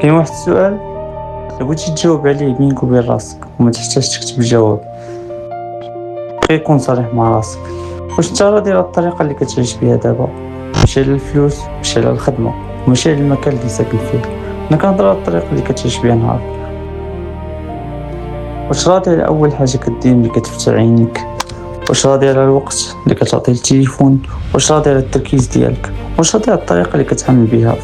كاين واحد السؤال إلا بغيتي تجاوب عليه بينك وبين راسك وما تحتاجش تكتب الجواب، غير كون صريح مع راسك. واش انت راضي على الطريقة اللي كتعيش بها دابا؟ ماشي على الفلوس، ماشي على الخدمة، وماشي على المكان اللي ساكن فيه. انا كنهضر على الطريقة اللي كتعيش بها نهارك. واش راضي على اول حاجة كدير ملي كتفتح عينيك؟ واش راضي على الوقت اللي كتعطيه للتليفون؟ واش راضي على التركيز ديالك؟ واش راضي على الطريقة اللي كتعامل بها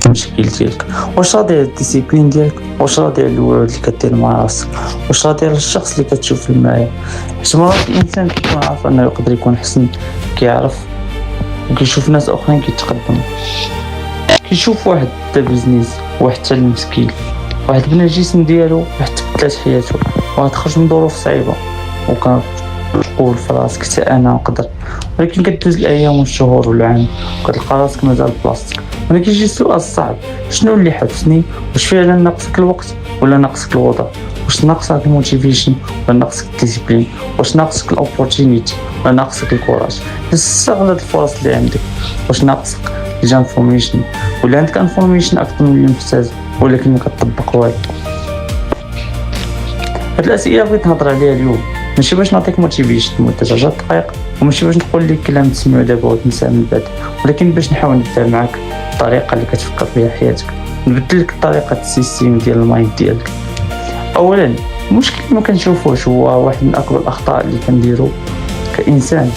المشكل ديالك؟ واش راضي على الديسيبلين ديالك؟ واش راضي على الوعود اللي كدير مع راسك؟ واش راضي على الشخص اللي كتشوف في المرايا؟ حيت مرات الانسان كيكون عارف انه يقدر يكون احسن، كيعرف وكيشوف ناس اخرين كيتقدموا، كيشوف واحد دا بيزنس، واحد حتى المسكين، واحد بنى الجسم ديالو، واحد تبدلات حياته، واحد خرج من ظروف صعيبه وكان تقول في راسك حتى انا نقدر. ولكن كدوز الايام والشهور والعام وكتلقى راسك مازال بلاصتك. ولكن كيجي السؤال الصعب، شنو اللي حبسني؟ واش فعلا ناقصك الوقت ولا ناقصك الوضع؟ واش ناقصك الموتيفيشن ولا ناقصك الديسيبلين؟ واش ناقصك الاوبورتونيتي ولا ناقصك الكوراج؟ تستغل الفرص اللي عندك. واش ناقصك الانفورميشن ولا عندك انفورميشن اكثر من اللي محتاج ولكن ما كتطبق والو؟ هاد الاسئله بغيت نهضر عليها اليوم، ماشي باش نعطيك موتيفيشن لمده 10 دقائق، وماشي باش نقول لك كلام تسمعو دابا وتنساه من بعد، ولكن باش نحاول نبدا معاك الطريقه اللي كتفكر بها حياتك، نبدل لك طريقه السيستم ديال المايند ديالك. اولا المشكل اللي ما كنشوفوش هو واحد من اكبر الاخطاء اللي كنديرو كانسان،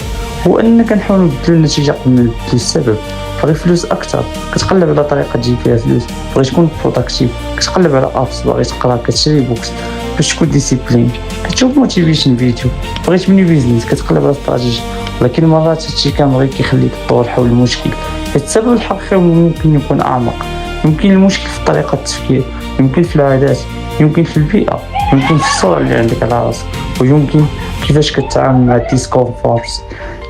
هو اننا كنحاولوا نبدلوا النتيجه قبل ما نبدلوا السبب. بغي فلوس اكثر كتقلب على طريقه تجيب فيها فلوس، بغي تكون بروداكتيف كتقلب على ابس، باغي تقرا كتشري بوكس، باش تكون ديسيبلين كتشوف موتيفيشن فيديو، بغي تبني بيزنس كتقلب على استراتيجي. ولكن مرات هادشي كامل غير كيخليك تدور حول المشكل، حيت السبب الحقيقي ممكن يكون اعمق. يمكن المشكل في طريقه التفكير، يمكن في العادات، يمكن في البيئه، يمكن في الصورة اللي عندك على راسك، ويمكن كيفاش كتعامل مع الديسكومفورت.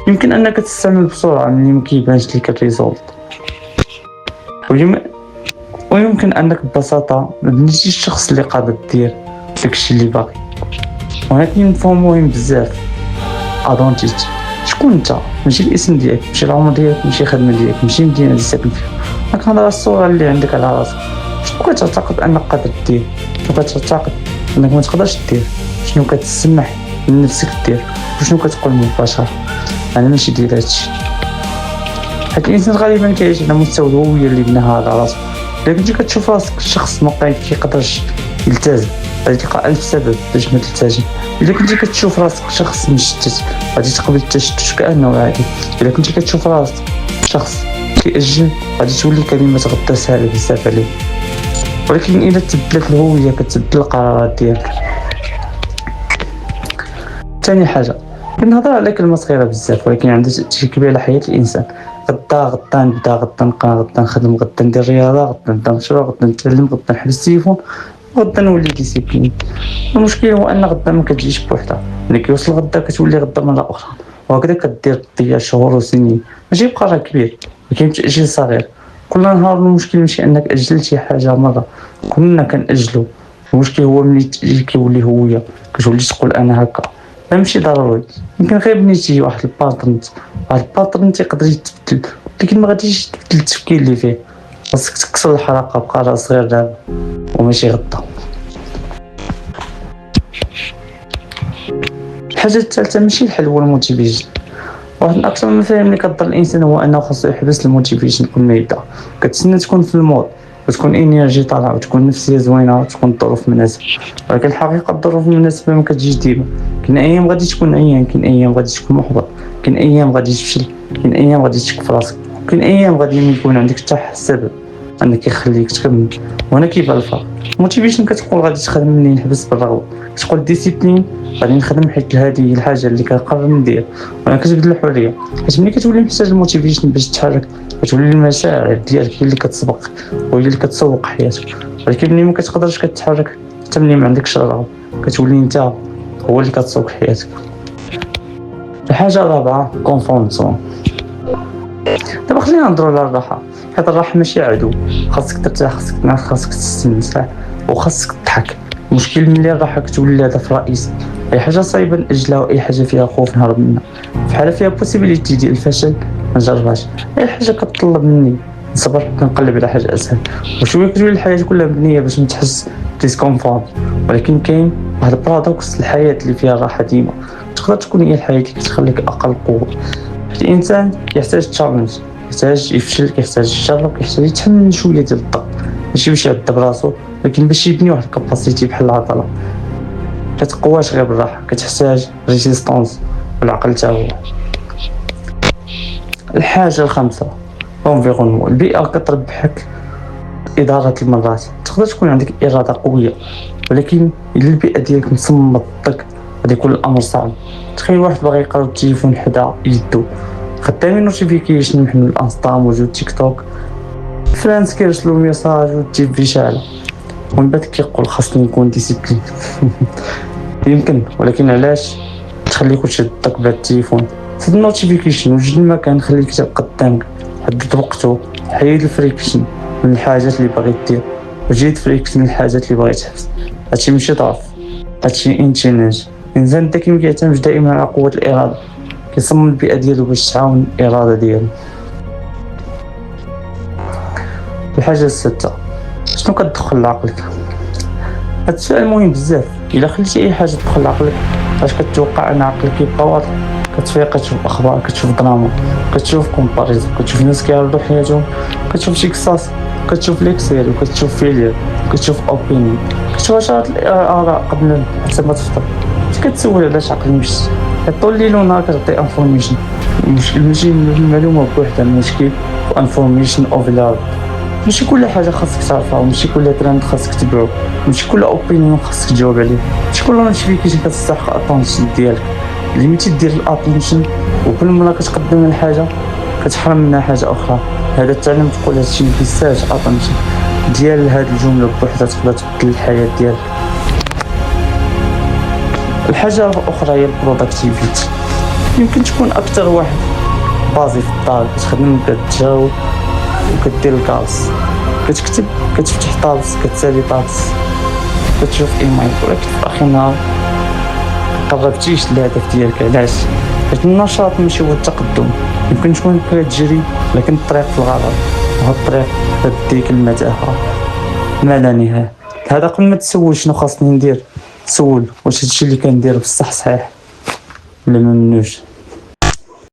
يمكن انك تستعمل بسرعه ملي ما كيبانش لك الريزولت، ويمكن انك ببساطه ما بنيتيش الشخص اللي قادر دير داكشي اللي باغي. ولكن مفهوم مهم بزاف، ادونتيتي. شكون انت؟ ماشي الاسم ديالك، ماشي العمر ديالك، ماشي الخدمه ديالك، ماشي المدينه اللي ساكن فيها. راك كنهضر على الصوره اللي عندك على راسك. شنو كتعتقد انك قادر دير؟ شنو كتعتقد انك ما تقدرش دير؟ شنو كتسمح لنفسك دير؟ وشنو كتقول مباشره انا ماشي دير هادشي؟ حيت الانسان غالبا كيعيش على مستوى الهويه اللي بناها على راسو. الا كنتي كتشوف راسك شخص ما كيقدرش يلتزم، غادي تلقى ألف سبب باش ما تلتزم. الا كنتي كتشوف راسك شخص مشتت، غادي تقبل التشتت كانه عادي. الا كنتي كتشوف راسك شخص كيأجل، غادي تولي كلمه غدا سهله بزاف عليه. ولكن الا تبدلت الهويه كتبدل القرارات ديالك. ثاني حاجه كنهضر على كلمه صغيره بزاف ولكن عندها تاثير كبير على حياه الانسان. غدا نبدا، غدا نقرا، غدا نخدم، غدا ندير رياضه، غدا نبدا مشروع، غدا نتعلم، غدا نحبس التليفون، غدا نولي ديسيبلين. المشكل هو ان غدا ما كتجيش بوحدها، ملي كيوصل غدا كتولي غدا مره اخرى، وهكذا كدير تضيع شهور وسنين. ماشي بقرار كبير ولكن تاجيل صغير كل نهار. المشكل ماشي انك اجلتي حاجه مره، كلنا كنأجلو. المشكل هو ملي كيولي هويه، كتولي تقول انا هكا. لا ماشي ضروري، يمكن غير بنيتي واحد الباترن تيقدر يتبدل، لكن ما غاديش تبدل التفكير اللي فيه. خاصك تكسر الحلقه بقرار صغير دابا وماشي غدا. الحاجه الثالثه ماشي الحل هو الموتيفيشن. واحد من اكثر المفاهيم اللي كضر الانسان هو انه خاصو يحبس الموتيفيشن قبل ما يبدا. كتسنى تكون في المود وتكون انرجي طالعه وتكون نفسيه زوينه وتكون الظروف مناسبه، ولكن الحقيقه الظروف المناسبه ما كتجيش ديما. كاين ايام غادي تكون عيان، كاين ايام غادي تكون محبط، كاين ايام غادي تفشل، كاين ايام غادي تشك في راسك، كاين ايام غادي ما يكون عندك حتى سبب انك يخليك تكمل. وهنا كيبان الفرق. الموتيفيشن كتقول غادي تخدم مني نحبس بالرغبه، كتقول ديسيبلين غادي نخدم حيت هذه هي الحاجه اللي كنقرر ندير. وانا كتبدل الحريه، حيت ملي كتولي محتاج الموتيفيشن باش تتحرك كتولي المشاعر ديالك هي اللي كتسبق وهي اللي كتسوق حياتك. ولكن ملي ما كتقدرش كتحرك حتى ملي ما عندكش الرغبه كتولي انت هو اللي كتسوق حياتك. الحاجه الرابعه كونفورت زون. دابا خلينا نهضروا على الراحه، حيت الراحه ماشي عدو. خاصك ترتاح، خاصك تنعس، خاصك تستمتع وخاصك تضحك. المشكل ملي الراحه كتولي هدف رئيسي، اي حاجه صعيبه ناجلها واي حاجه فيها خوف نهرب منها. في حاله فيها بوسيبيليتي ديال الفشل ما نجربهاش. اي حاجه كتطلب مني نصبر كنقلب على حاجة أسهل، وشوية كتولي الحياة كلها مبنية باش نتحس بديسكونفور، ولكن كاين واحد البارادوكس الحياة اللي فيها راحة ديما تقدر تكون هي الحياة اللي كتخليك أقل قوة. الإنسان يحتاج تشالنج، يحتاج يفشل، يحتاج يجرب، يحتاج يتحمل شوية ديال الضغط، ماشي باش يعذب راسو لكن باش يبني واحد الكاباسيتي بحال العضلة. كتقواش غير بالراحة، كتحتاج ريزيستونس والعقل تا هو. الحاجة الخامسة l'environnement، البيئة كتربحك إدارة المرات. تقدر تكون عندك إرادة قوية ولكن إلا البيئة ديالك مصمتك غادي يكون الأمر صعب. تخيل واحد باغي يقرا التليفون حدا يدو، خدامين نوتيفيكيشن محمل الانستغرام وجود تيك توك، فرانس كيرسلو ميساج والتيب في شاعلة، ومن بعد كيقول خاصني نكون ديسيبلين. يمكن، ولكن علاش تخليك وتشدك بعد التليفون؟ سد النوتيفيكيشن، وجد المكان، خلي الكتاب قدامك، حدد وقته، حيد الفريكشن من الحاجات اللي باغي دير وجيد فريكشن من الحاجات اللي باغي تحبس. هادشي ماشي ضعف، هادشي امتناج. الانسان الذكي كيعتمد دائما على قوة الإرادة، كيصمم البيئة ديالو باش تعاون الإرادة ديالو. الحاجة السادسة، شنو كتدخل لعقلك؟ هاد السؤال مهم بزاف. إلا خليتي أي حاجة تدخل لعقلك، واش كتوقع أن عقلك يبقى واضح؟ كتفيق كتشوف أخبار، كتشوف دراما، كتشوف كومباريزون، كتشوف ناس كيعرضوا حياتهم، كتشوف شي قصص، كتشوف ليكسيل، وكتشوف فيلير، كتشوف اوبينيون، كتشوف عشرات الآراء قبل حتى ما تفطر. كتسول علاش عقلي مشي طول الليل ونهار كتعطي انفورميشن. المشكل ماشي المعلومة بوحدها، المشكل انفورميشن اوفرلود. ماشي كل حاجة خاصك تعرفها، وماشي كل ترند خاصك تبعو، ماشي كل اوبينيون خاصك تجاوب عليه، ماشي كل نوتيفيكيشن كتستحق الاتونشن ديالك. ليميتي دير الاتونشن، وكل مرة كتقدم من حاجة كتحرم منها حاجة أخرى. هذا التعلم تقول هادشي مكيستاهلش اتونشن. ديال هاد الجملة بوحدها تقدر تبدل الحياة ديالك. الحاجة الأخرى هي البرودكتيفيتي. يمكن تكون أكثر واحد بازي في الدار، كتخدم، كتجاوب، وكدير الكاس، كتكتب، كتفتح طابس، كتسالي طابس، كتشوف ايميل، ولكن في آخر النهار مقربتيش للهدف ديالك. علاش؟ حيت النشاط ماشي هو التقدم. يمكن تكون كتجري لكن الطريق في الغابة، وهاد الطريق كديك المتاهة ما لا نهاية. هذا قبل ما تسول شنو خاصني ندير، سول واش هادشي اللي كندير بصح صحيح ولا ما منوش.